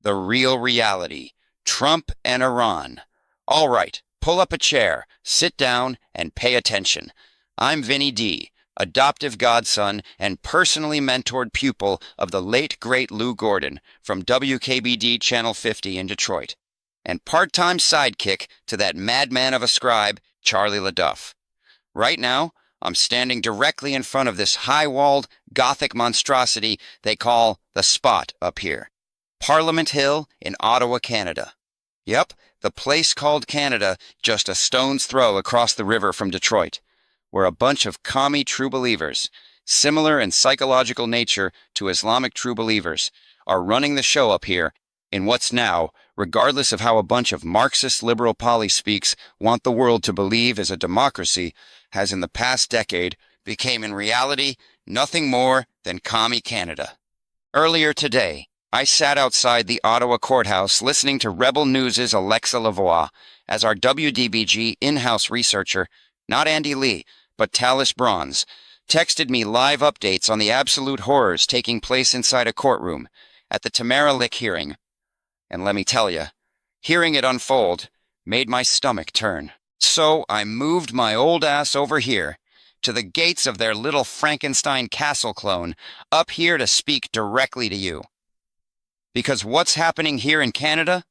the real reality, Trump and Iran. All right, pull up a chair, sit down, and pay attention. I'm Vinny D, adoptive godson and personally mentored pupil of the late great Lou Gordon from WKBD Channel 50 in Detroit, and part-time sidekick to that madman of a scribe, Charlie LeDuff. Right now, I'm standing directly in front of this high-walled, Gothic monstrosity they call the Spot up here. Parliament Hill in Ottawa, Canada. Yep, the place called Canada, just a stone's throw across the river from Detroit, where a bunch of commie true believers, similar in psychological nature to Islamic true believers, are running the show up here in what's now, regardless of how a bunch of Marxist liberal polyspeaks want the world to believe is a democracy, has in the past decade became in reality nothing more than Commie Canada. Earlier today, I sat outside the Ottawa courthouse listening to Rebel News' Alexa Lavoie as our WDBG in-house researcher, not Andy Lee, but Talis Brauns, texted me live updates on the absolute horrors taking place inside a courtroom at the Tamara Lich hearing. And let me tell you, hearing it unfold made my stomach turn. So I moved my old ass over here to the gates of their little Frankenstein castle clone up here to speak directly to you. Because what's happening here in Canada,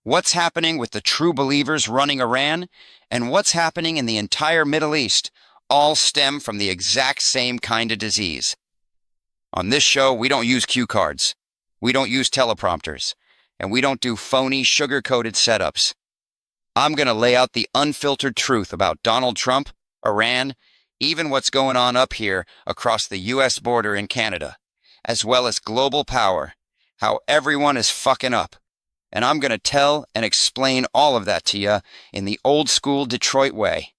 what's happening with the true believers running Iran, and what's happening in the entire Middle East all stem from the exact same kind of disease. On this show, we don't use cue cards, we don't use teleprompters, and we don't do phony, sugar-coated setups. I'm going to lay out the unfiltered truth about Donald Trump, Iran, even what's going on up here across the U.S. border in Canada, as well as global power, how everyone is fucking up. And I'm going to tell and explain all of that to you in the old-school Detroit way,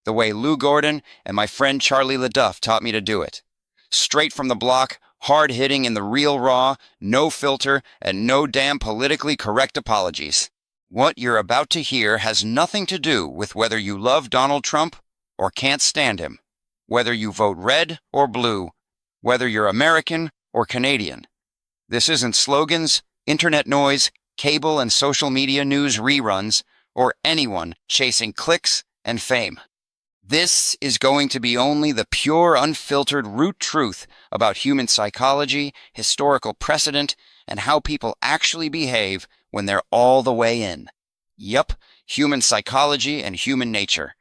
the way Lou Gordon and my friend Charlie LeDuff taught me to do it. Straight from the block, hard-hitting in the real raw, no filter, and no damn politically correct apologies. What you're about to hear has nothing to do with whether you love Donald Trump or can't stand him, whether you vote red or blue, whether you're American or Canadian. This isn't slogans, internet noise, cable and social media news reruns, or anyone chasing clicks and fame. This is going to be only the pure, unfiltered root truth about human psychology, historical precedent, and how people actually behave when they're all the way in. Yup, human psychology and human nature.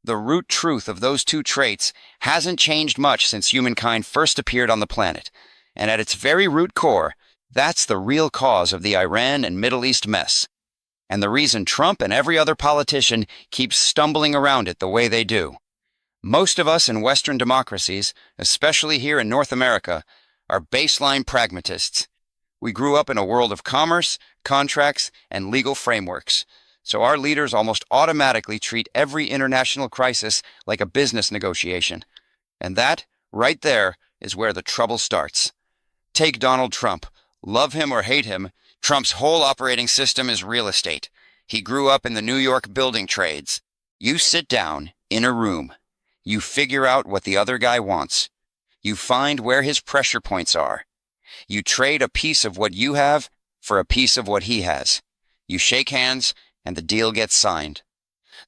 The root truth of those two traits hasn't changed much since humankind first appeared on the planet, and at its very root core, that's the real cause of the Iran and Middle East mess, and the reason Trump and every other politician keeps stumbling around it the way they do. Most of us in Western democracies, especially here in North America, are baseline pragmatists. We grew up in a world of commerce, contracts, and legal frameworks, so our leaders almost automatically treat every international crisis like a business negotiation. And that, right there, is where the trouble starts. Take Donald Trump. Love him or hate him, Trump's whole operating system is real estate. He grew up in the New York building trades. You sit down in a room. You figure out what the other guy wants. You find where his pressure points are. You trade a piece of what you have for a piece of what he has. You shake hands, and the deal gets signed.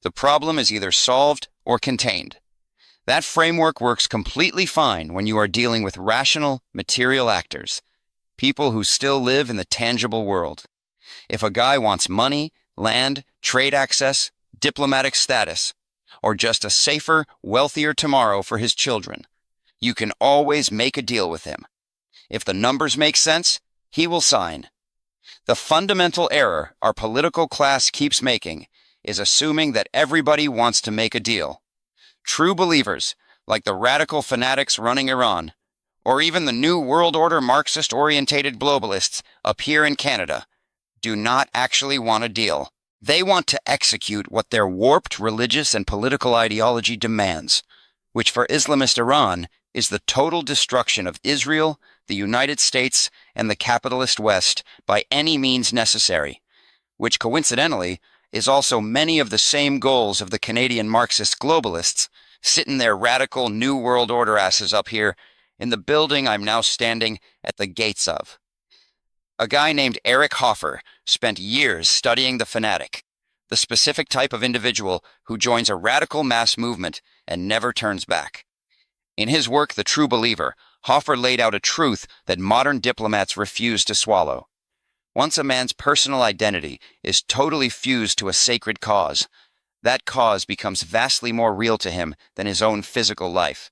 The problem is either solved or contained. That framework works completely fine when you are dealing with rational, material actors, people who still live in the tangible world. If a guy wants money, land, trade access, diplomatic status, or just a safer, wealthier tomorrow for his children, you can always make a deal with him. If the numbers make sense, he will sign. The fundamental error our political class keeps making is assuming that everybody wants to make a deal. True believers, like the radical fanatics running Iran, or even the New World Order Marxist-orientated globalists up here in Canada, do not actually want a deal. They want to execute what their warped religious and political ideology demands, which for Islamist Iran is the total destruction of Israel, the United States, and the capitalist West by any means necessary, which coincidentally is also many of the same goals of the Canadian Marxist globalists sitting their radical New World Order asses up here in the building I'm now standing at the gates of. A guy named Eric Hoffer spent years studying the fanatic, the specific type of individual who joins a radical mass movement and never turns back. In his work, The True Believer, Hoffer laid out a truth that modern diplomats refuse to swallow. Once a man's personal identity is totally fused to a sacred cause, that cause becomes vastly more real to him than his own physical life.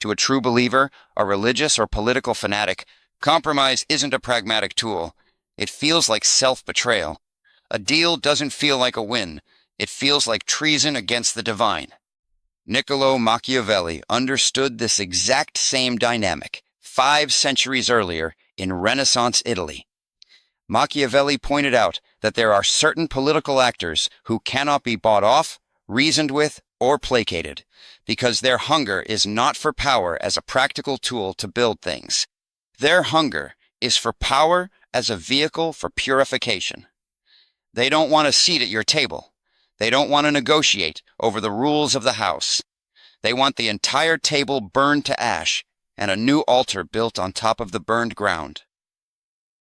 To a true believer, a religious or political fanatic, compromise isn't a pragmatic tool. It feels like self-betrayal. A deal doesn't feel like a win. It feels like treason against the divine. Niccolo Machiavelli understood this exact same dynamic 5 centuries earlier in Renaissance Italy. Machiavelli pointed out that there are certain political actors who cannot be bought off, reasoned with, or placated, because their hunger is not for power as a practical tool to build things. Their hunger is for power as a vehicle for purification. They don't want a seat at your table. They don't want to negotiate over the rules of the house. They want the entire table burned to ash and a new altar built on top of the burned ground.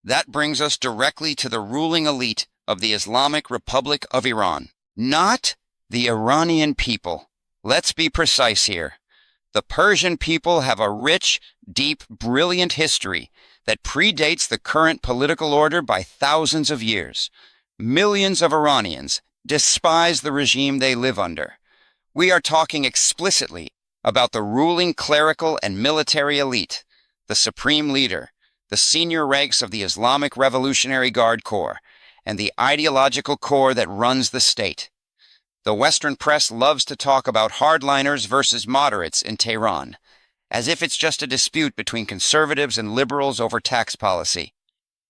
That brings us directly to the ruling elite of the Islamic Republic of Iran. Not the Iranian people. Let's be precise here. The Persian people have a rich, deep, brilliant history that predates the current political order by thousands of years. Millions of Iranians despise the regime they live under. We are talking explicitly about the ruling clerical and military elite, the supreme leader, the senior ranks of the Islamic Revolutionary Guard Corps, and the ideological core that runs the state. The Western press loves to talk about hardliners versus moderates in Tehran, as if it's just a dispute between conservatives and liberals over tax policy.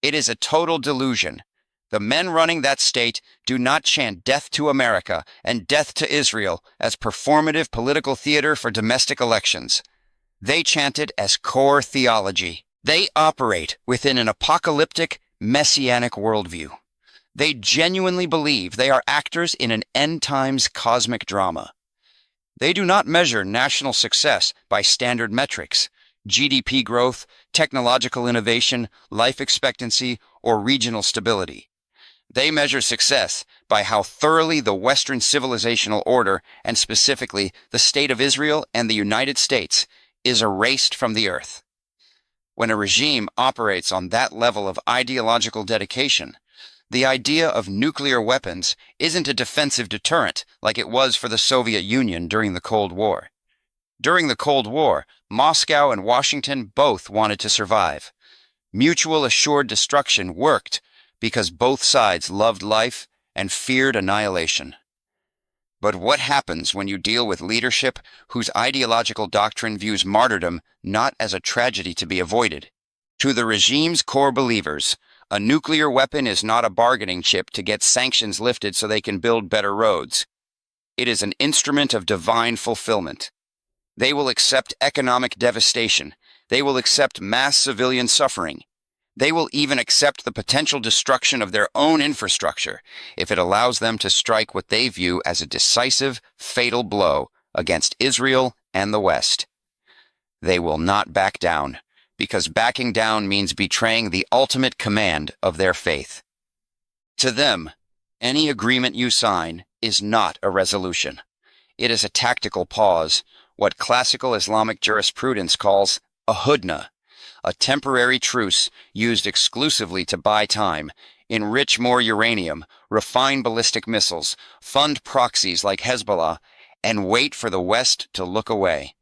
It is a total delusion. The men running that state do not chant death to America and death to Israel as performative political theater for domestic elections. They chant it as core theology. They operate within an apocalyptic, messianic worldview. They genuinely believe they are actors in an end-times cosmic drama. They do not measure national success by standard metrics, GDP growth, technological innovation, life expectancy, or regional stability. They measure success by how thoroughly the Western civilizational order, and specifically the State of Israel and the United States, is erased from the earth. When a regime operates on that level of ideological dedication, the idea of nuclear weapons isn't a defensive deterrent like it was for the Soviet Union during the Cold War. During the Cold War, Moscow and Washington both wanted to survive. Mutual assured destruction worked because both sides loved life and feared annihilation. But what happens when you deal with leadership whose ideological doctrine views martyrdom not as a tragedy to be avoided? To the regime's core believers, a nuclear weapon is not a bargaining chip to get sanctions lifted so they can build better roads. It is an instrument of divine fulfillment. They will accept economic devastation. They will accept mass civilian suffering. They will even accept the potential destruction of their own infrastructure if it allows them to strike what they view as a decisive, fatal blow against Israel and the West. They will not back down, because backing down means betraying the ultimate command of their faith. To them, any agreement you sign is not a resolution. It is a tactical pause, what classical Islamic jurisprudence calls a hudna, a temporary truce used exclusively to buy time, enrich more uranium, refine ballistic missiles, fund proxies like Hezbollah, and wait for the West to look away.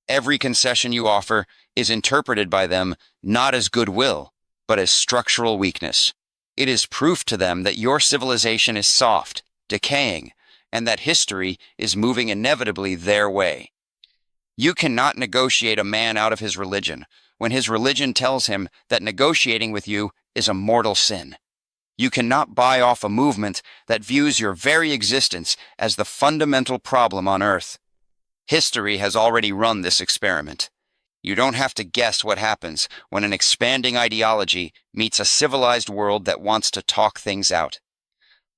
Every concession you offer is interpreted by them not as goodwill, but as structural weakness. It is proof to them that your civilization is soft, decaying, and that history is moving inevitably their way. You cannot negotiate a man out of his religion when his religion tells him that negotiating with you is a mortal sin. You cannot buy off a movement that views your very existence as the fundamental problem on Earth. History has already run this experiment. You don't have to guess what happens when an expanding ideology meets a civilized world that wants to talk things out.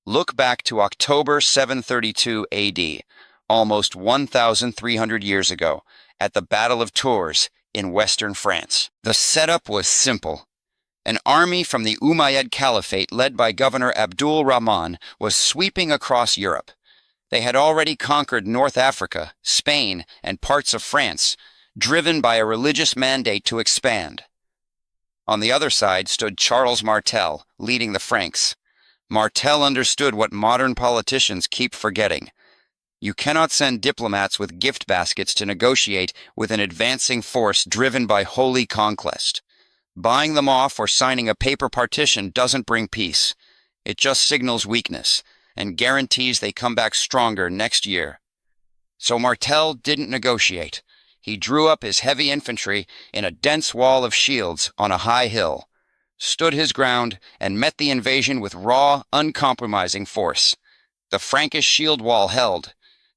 Look back to October 732 AD, almost 1,300 years ago, at the Battle of Tours in western France. The setup was simple. An army from the Umayyad Caliphate led by Governor Abdul Rahman was sweeping across Europe. They had already conquered North Africa, Spain, and parts of France, driven by a religious mandate to expand. On the other side stood Charles Martel, leading the Franks. Martel understood what modern politicians keep forgetting. You cannot send diplomats with gift baskets to negotiate with an advancing force driven by holy conquest. Buying them off or signing a paper partition doesn't bring peace. It just signals weakness and guarantees they come back stronger next year. So Martel didn't negotiate. He drew up his heavy infantry in a dense wall of shields on a high hill, stood his ground, and met the invasion with raw, uncompromising force. The Frankish shield wall held.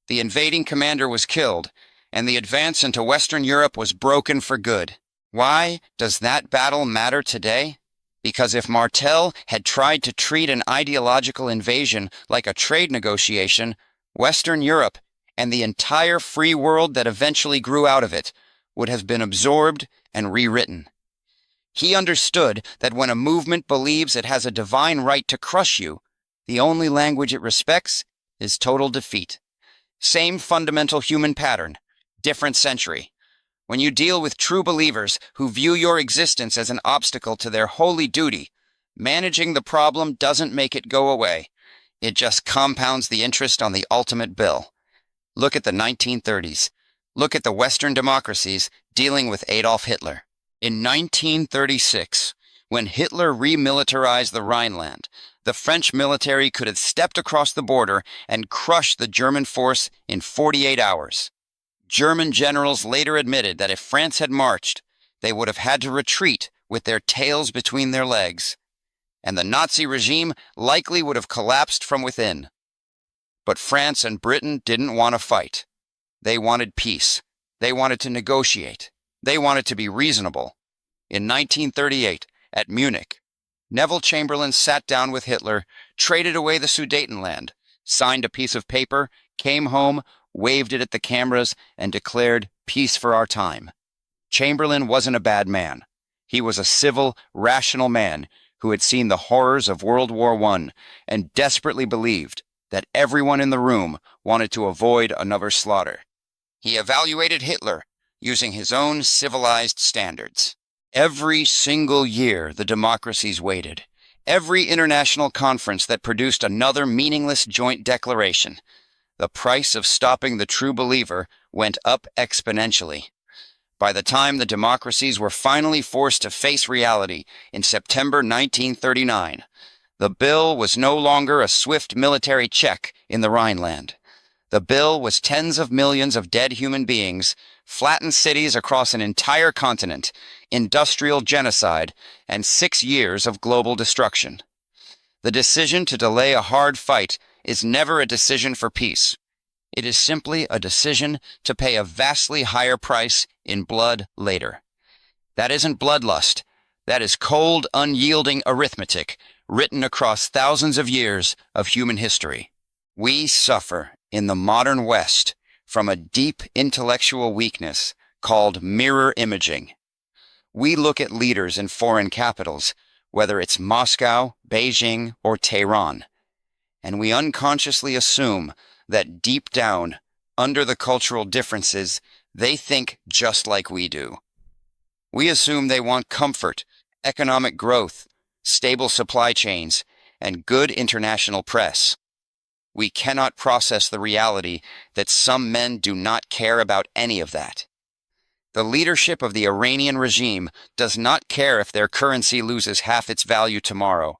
The invading commander was killed, and the advance into Western Europe was broken for good. Why does that battle matter today? Because if Martel had tried to treat an ideological invasion like a trade negotiation, Western Europe and the entire free world that eventually grew out of it would have been absorbed and rewritten. He understood that when a movement believes it has a divine right to crush you, the only language it respects is total defeat. Same fundamental human pattern, different century. When you deal with true believers who view your existence as an obstacle to their holy duty, managing the problem doesn't make it go away. It just compounds the interest on the ultimate bill. Look at the 1930s. Look at the Western democracies dealing with Adolf Hitler. In 1936, when Hitler remilitarized the Rhineland, the French military could have stepped across the border and crushed the German force in 48 hours. German generals later admitted that if France had marched, they would have had to retreat with their tails between their legs, and the Nazi regime likely would have collapsed from within. But France and Britain didn't want to fight. They wanted peace. They wanted to negotiate. They wanted to be reasonable. In 1938, at Munich, Neville Chamberlain sat down with Hitler, traded away the Sudetenland, signed a piece of paper, came home, waved it at the cameras, and declared peace for our time. Chamberlain wasn't a bad man. He was a civil, rational man who had seen the horrors of World War I and desperately believed that everyone in the room wanted to avoid another slaughter. He evaluated Hitler using his own civilized standards. Every single year the democracies waited. Every international conference that produced another meaningless joint declaration. The price of stopping the true believer went up exponentially. By the time the democracies were finally forced to face reality in September 1939, the bill was no longer a swift military check in the Rhineland. The bill was tens of millions of dead human beings, flattened cities across an entire continent, industrial genocide, and 6 years of global destruction. The decision to delay a hard fight is never a decision for peace. It is simply a decision to pay a vastly higher price in blood later. That isn't bloodlust. That is cold, unyielding arithmetic written across thousands of years of human history. We suffer in the modern West from a deep intellectual weakness called mirror imaging. We look at leaders in foreign capitals, whether it's Moscow, Beijing, or Tehran, and we unconsciously assume that deep down, under the cultural differences, they think just like we do. We assume they want comfort, economic growth, stable supply chains, and good international press. We cannot process the reality that some men do not care about any of that. The leadership of the Iranian regime does not care if their currency loses half its value tomorrow,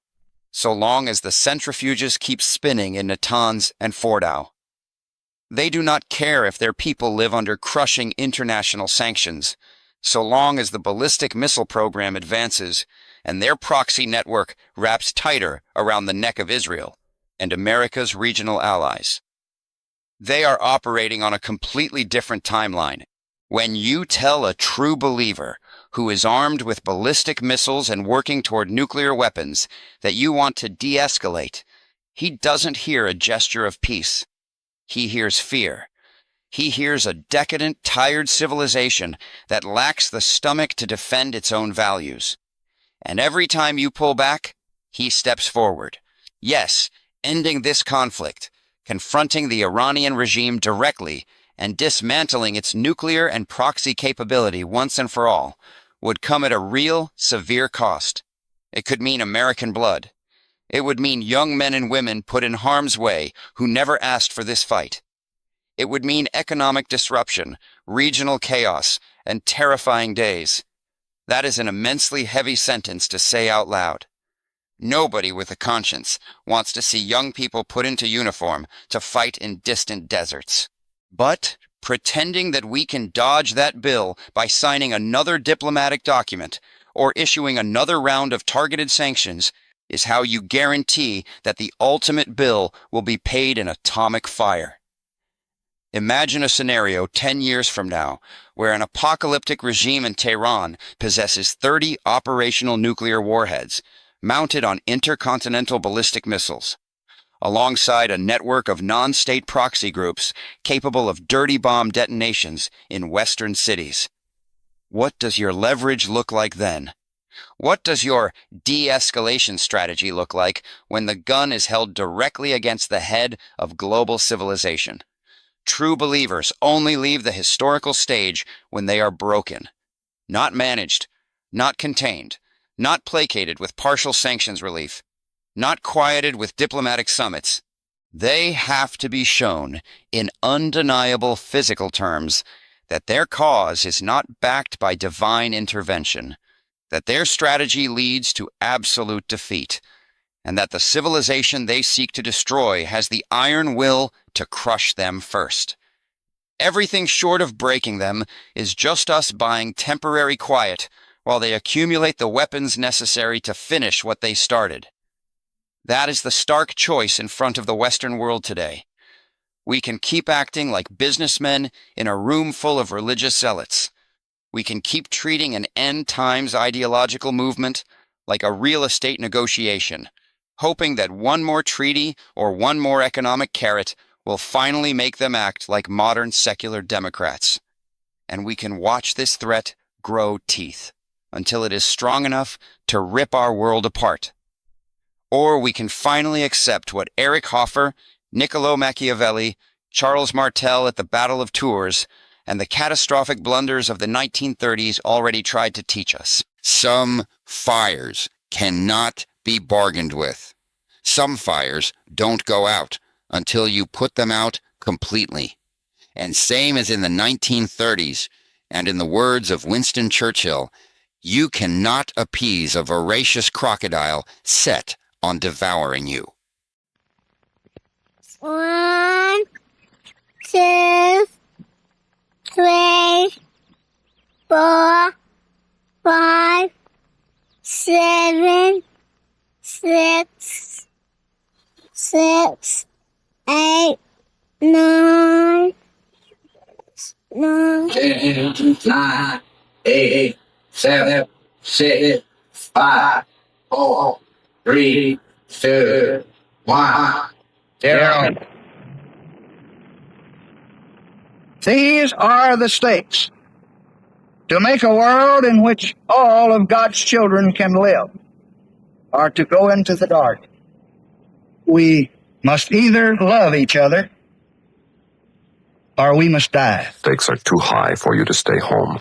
so long as the centrifuges keep spinning in Natanz and Fordow. They do not care if their people live under crushing international sanctions, so long as the ballistic missile program advances and their proxy network wraps tighter around the neck of Israel and America's regional allies. They are operating on a completely different timeline. When you tell a true believer who is armed with ballistic missiles and working toward nuclear weapons that you want to de-escalate, he doesn't hear a gesture of peace. He hears fear. He hears a decadent, tired civilization that lacks the stomach to defend its own values. And every time you pull back, he steps forward. Yes, ending this conflict, confronting the Iranian regime directly, and dismantling its nuclear and proxy capability once and for all, would come at a real, severe cost. It could mean American blood. It would mean young men and women put in harm's way who never asked for this fight. It would mean economic disruption, regional chaos, and terrifying days. That is an immensely heavy sentence to say out loud. Nobody with a conscience wants to see young people put into uniform to fight in distant deserts. But pretending that we can dodge that bill by signing another diplomatic document or issuing another round of targeted sanctions is how you guarantee that the ultimate bill will be paid in atomic fire. Imagine a scenario 10 years from now where an apocalyptic regime in Tehran possesses 30 operational nuclear warheads mounted on intercontinental ballistic missiles, alongside a network of non-state proxy groups capable of dirty bomb detonations in Western cities. What does your leverage look like then? What does your de-escalation strategy look like when the gun is held directly against the head of global civilization? True believers only leave the historical stage when they are broken, not managed, not contained, not placated with partial sanctions relief, not quieted with diplomatic summits. They have to be shown in undeniable physical terms that their cause is not backed by divine intervention, that their strategy leads to absolute defeat, and that the civilization they seek to destroy has the iron will to crush them first. Everything short of breaking them is just us buying temporary quiet while they accumulate the weapons necessary to finish what they started. That is the stark choice in front of the Western world today. We can keep acting like businessmen in a room full of religious zealots. We can keep treating an end times ideological movement like a real estate negotiation, hoping that one more treaty or one more economic carrot will finally make them act like modern secular democrats. And we can watch this threat grow teeth until it is strong enough to rip our world apart. Or we can finally accept what Erich Hoffer, Niccolo Machiavelli, Charles Martel at the Battle of Tours, and the catastrophic blunders of the 1930s already tried to teach us. Some fires cannot be bargained with. Some fires don't go out until you put them out completely. And same as in the 1930s, and in the words of Winston Churchill, you cannot appease a voracious crocodile set on devouring you. 1, 2, 3, 4, 5, 7, 6, 8, 9, 10, 9, 8, 7, 6, 5, 4, 3, 2, 1, 0. These are the stakes to make a world in which all of God's children can live, or to go into the dark. We must either love each other or we must die. Stakes are too high for you to stay home.